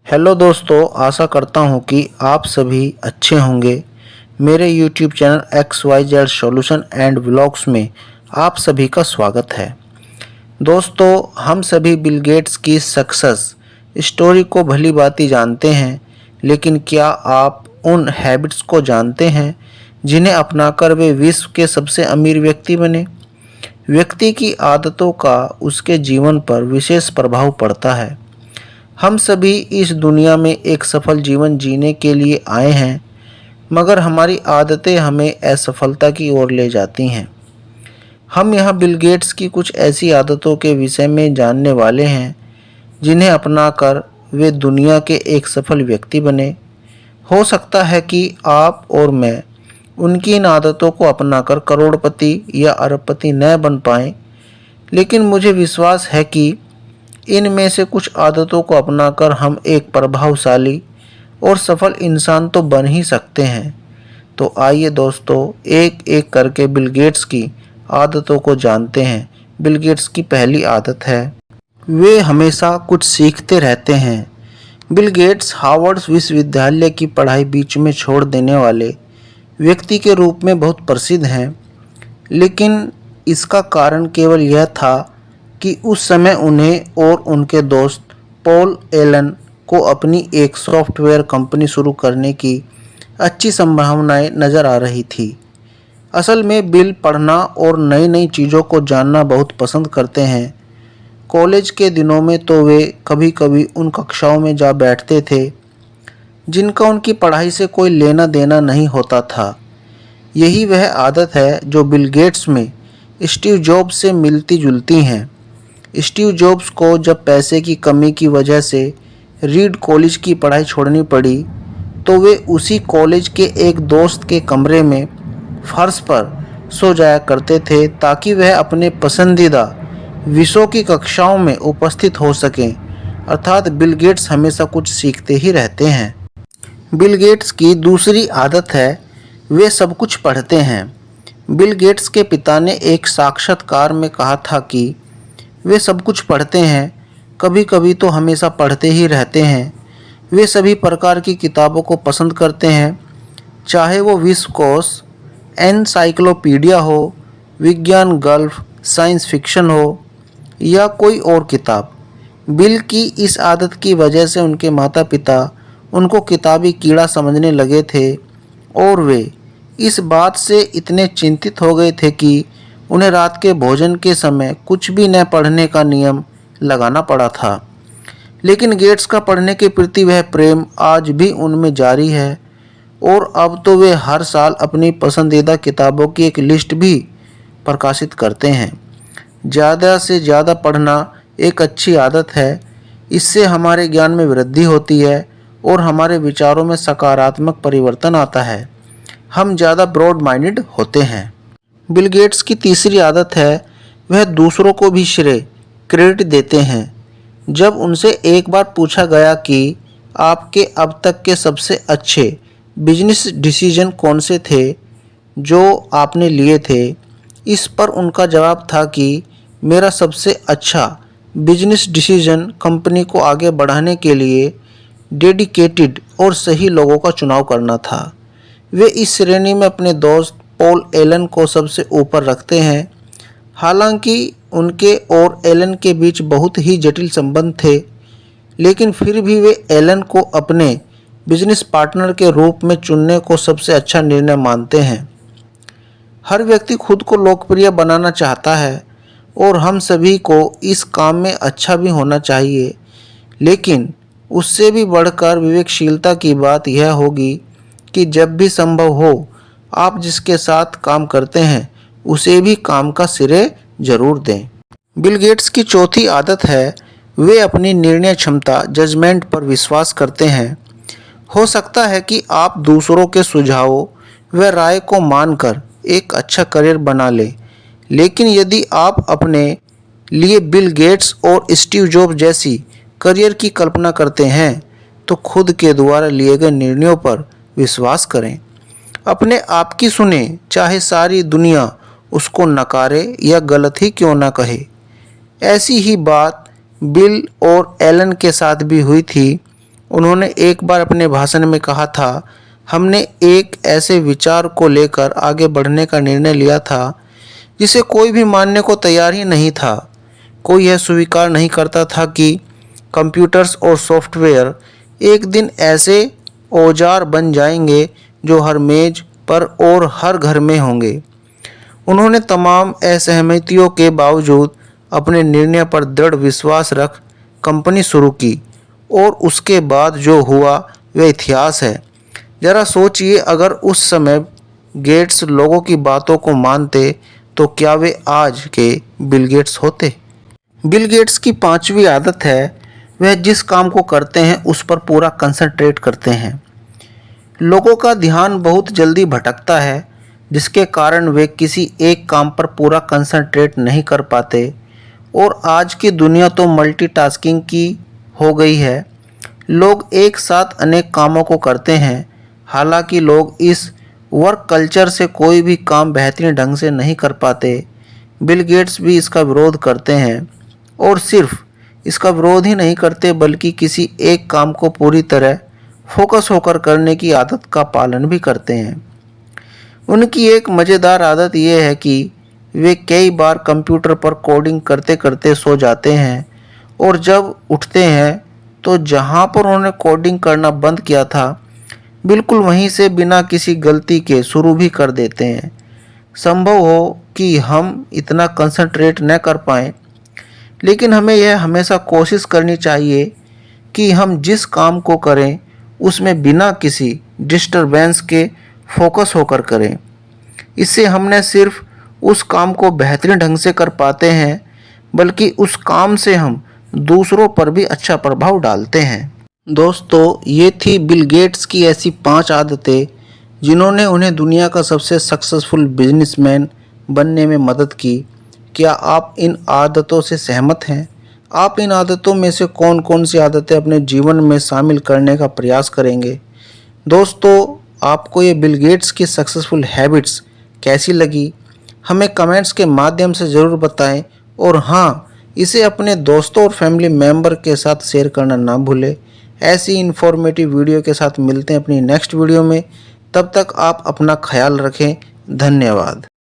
Hello दोस्तों, आशा करता हूँ कि आप सभी अच्छे होंगे। मेरे YouTube channel XYZ solution and vlogs में आप सभी का स्वागत है। दोस्तों, हम सभी बिल गेट्स की सक्सेस स्टोरी को भली भांति जानते हैं, लेकिन क्या आप उन हैबिट्स को जानते हैं जिन्हें अपनाकर वे विश्व के सबसे अमीर व्यक्ति बने? व्यक्ति की आदतों का उसके जीवन पर विशेष प्रभाव पड़ता है। हम सभी इस दुनिया में एक सफल जीवन जीने के लिए आए हैं, मगर हमारी आदतें हमें असफलता की ओर ले जाती हैं। हम यहाँ बिल गेट्स की कुछ ऐसी आदतों के विषय में जानने वाले हैं जिन्हें अपनाकर वे दुनिया के एक सफल व्यक्ति बने। हो सकता है कि आप और मैं उनकी इन आदतों को अपनाकर करोड़पति या अरबपति न बन पाएं, लेकिन मुझे विश्वास है कि इनमें से कुछ आदतों को अपनाकर हम एक प्रभावशाली और सफल इंसान तो बन ही सकते हैं। तो आइए दोस्तों, एक एक करके बिल गेट्स की आदतों को जानते हैं। बिल गेट्स की पहली आदत है, वे हमेशा कुछ सीखते रहते हैं। बिल गेट्स हार्वर्ड विश्वविद्यालय की पढ़ाई बीच में छोड़ देने वाले व्यक्ति के रूप में बहुत प्रसिद्ध हैं, लेकिन इसका कारण केवल यह था कि उस समय उन्हें और उनके दोस्त पॉल एलन को अपनी एक सॉफ्टवेयर कंपनी शुरू करने की अच्छी संभावनाएं नज़र आ रही थी। असल में बिल पढ़ना और नई नई चीज़ों को जानना बहुत पसंद करते हैं। कॉलेज के दिनों में तो वे कभी कभी उन कक्षाओं में जा बैठते थे जिनका उनकी पढ़ाई से कोई लेना देना नहीं होता था। यही वह आदत है जो बिल गेट्स में स्टीव जॉब्स से मिलती जुलती हैं। स्टीव जॉब्स को जब पैसे की कमी की वजह से रीड कॉलेज की पढ़ाई छोड़नी पड़ी, तो वे उसी कॉलेज के एक दोस्त के कमरे में फर्श पर सो जाया करते थे ताकि वह अपने पसंदीदा विषयों की कक्षाओं में उपस्थित हो सकें। अर्थात बिल गेट्स हमेशा कुछ सीखते ही रहते हैं। बिल गेट्स की दूसरी आदत है, वे सब कुछ पढ़ते हैं। बिल गेट्स के पिता ने एक साक्षात्कार में कहा था कि वे सब कुछ पढ़ते हैं, कभी कभी तो हमेशा पढ़ते ही रहते हैं। वे सभी प्रकार की किताबों को पसंद करते हैं, चाहे वो विश्वकोश, एनसाइक्लोपीडिया हो, विज्ञान गल्फ, साइंस फिक्शन हो या कोई और किताब। बिल की इस आदत की वजह से उनके माता पिता उनको किताबी कीड़ा समझने लगे थे और वे इस बात से इतने चिंतित हो गए थे कि उन्हें रात के भोजन के समय कुछ भी न पढ़ने का नियम लगाना पड़ा था। लेकिन गेट्स का पढ़ने के प्रति वह प्रेम आज भी उनमें जारी है और अब तो वे हर साल अपनी पसंदीदा किताबों की एक लिस्ट भी प्रकाशित करते हैं। ज़्यादा से ज़्यादा पढ़ना एक अच्छी आदत है। इससे हमारे ज्ञान में वृद्धि होती है और हमारे विचारों में सकारात्मक परिवर्तन आता है। हम ज़्यादा ब्रॉड माइंडेड होते हैं। बिल गेट्स की तीसरी आदत है, वह दूसरों को भी श्रेय क्रेडिट देते हैं। जब उनसे एक बार पूछा गया कि आपके अब तक के सबसे अच्छे बिजनेस डिसीजन कौन से थे जो आपने लिए थे, इस पर उनका जवाब था कि मेरा सबसे अच्छा बिजनेस डिसीजन कंपनी को आगे बढ़ाने के लिए डेडिकेटेड और सही लोगों का चुनाव करना था। वे इस श्रेणी में अपने दोस्त पॉल एलन को सबसे ऊपर रखते हैं। हालांकि उनके और एलन के बीच बहुत ही जटिल संबंध थे, लेकिन फिर भी वे एलन को अपने बिजनेस पार्टनर के रूप में चुनने को सबसे अच्छा निर्णय मानते हैं। हर व्यक्ति खुद को लोकप्रिय बनाना चाहता है और हम सभी को इस काम में अच्छा भी होना चाहिए, लेकिन उससे भी बढ़कर विवेकशीलता की बात यह होगी कि जब भी संभव हो, आप जिसके साथ काम करते हैं उसे भी काम का श्रेय जरूर दें। बिल गेट्स की चौथी आदत है, वे अपनी निर्णय क्षमता जजमेंट पर विश्वास करते हैं। हो सकता है कि आप दूसरों के सुझावों व राय को मानकर एक अच्छा करियर बना लें, लेकिन यदि आप अपने लिए बिल गेट्स और स्टीव जॉब्स जैसी करियर की कल्पना करते हैं, तो खुद के द्वारा लिए गए निर्णयों पर विश्वास करें। अपने आप की सुने, चाहे सारी दुनिया उसको नकारे या गलत ही क्यों ना कहे। ऐसी ही बात बिल और एलन के साथ भी हुई थी। उन्होंने एक बार अपने भाषण में कहा था, हमने एक ऐसे विचार को लेकर आगे बढ़ने का निर्णय लिया था जिसे कोई भी मानने को तैयार ही नहीं था। कोई यह स्वीकार नहीं करता था कि कंप्यूटर्स और सॉफ्टवेयर एक दिन ऐसे औजार बन जाएंगे जो हर मेज पर और हर घर में होंगे। उन्होंने तमाम असहमतियों के बावजूद अपने निर्णय पर दृढ़ विश्वास रख कंपनी शुरू की और उसके बाद जो हुआ वह इतिहास है। ज़रा सोचिए, अगर उस समय गेट्स लोगों की बातों को मानते तो क्या वे आज के बिल गेट्स होते। बिल गेट्स की पांचवी आदत है, वह जिस काम को करते हैं उस पर पूरा कंसंट्रेट करते हैं। लोगों का ध्यान बहुत जल्दी भटकता है, जिसके कारण वे किसी एक काम पर पूरा कंसंट्रेट नहीं कर पाते। और आज की दुनिया तो मल्टीटास्किंग की हो गई है। लोग एक साथ अनेक कामों को करते हैं। हालांकि लोग इस वर्क कल्चर से कोई भी काम बेहतरीन ढंग से नहीं कर पाते। बिल गेट्स भी इसका विरोध करते हैं, और सिर्फ इसका विरोध ही नहीं करते बल्कि किसी एक काम को पूरी तरह फोकस होकर करने की आदत का पालन भी करते हैं। उनकी एक मज़ेदार आदत यह है कि वे कई बार कंप्यूटर पर कोडिंग करते करते सो जाते हैं, और जब उठते हैं तो जहां पर उन्होंने कोडिंग करना बंद किया था बिल्कुल वहीं से बिना किसी गलती के शुरू भी कर देते हैं। संभव हो कि हम इतना कंसंट्रेट न कर पाएं, लेकिन हमें यह हमेशा कोशिश करनी चाहिए कि हम जिस काम को करें उसमें बिना किसी डिस्टरबेंस के फोकस होकर करें। इससे हम न सिर्फ उस काम को बेहतरीन ढंग से कर पाते हैं, बल्कि उस काम से हम दूसरों पर भी अच्छा प्रभाव डालते हैं। दोस्तों, ये थी बिल गेट्स की ऐसी 5 आदतें जिन्होंने उन्हें दुनिया का सबसे सक्सेसफुल बिजनेसमैन बनने में मदद की। क्या आप इन आदतों से सहमत हैं? आप इन आदतों में से कौन कौन सी आदतें अपने जीवन में शामिल करने का प्रयास करेंगे? दोस्तों, आपको ये बिल गेट्स की सक्सेसफुल हैबिट्स कैसी लगी? हमें कमेंट्स के माध्यम से ज़रूर बताएं, और हाँ, इसे अपने दोस्तों और फैमिली मेम्बर के साथ शेयर करना ना भूलें। ऐसी इन्फॉर्मेटिव वीडियो के साथ मिलते हैं अपनी नेक्स्ट वीडियो में। तब तक आप अपना ख्याल रखें। धन्यवाद।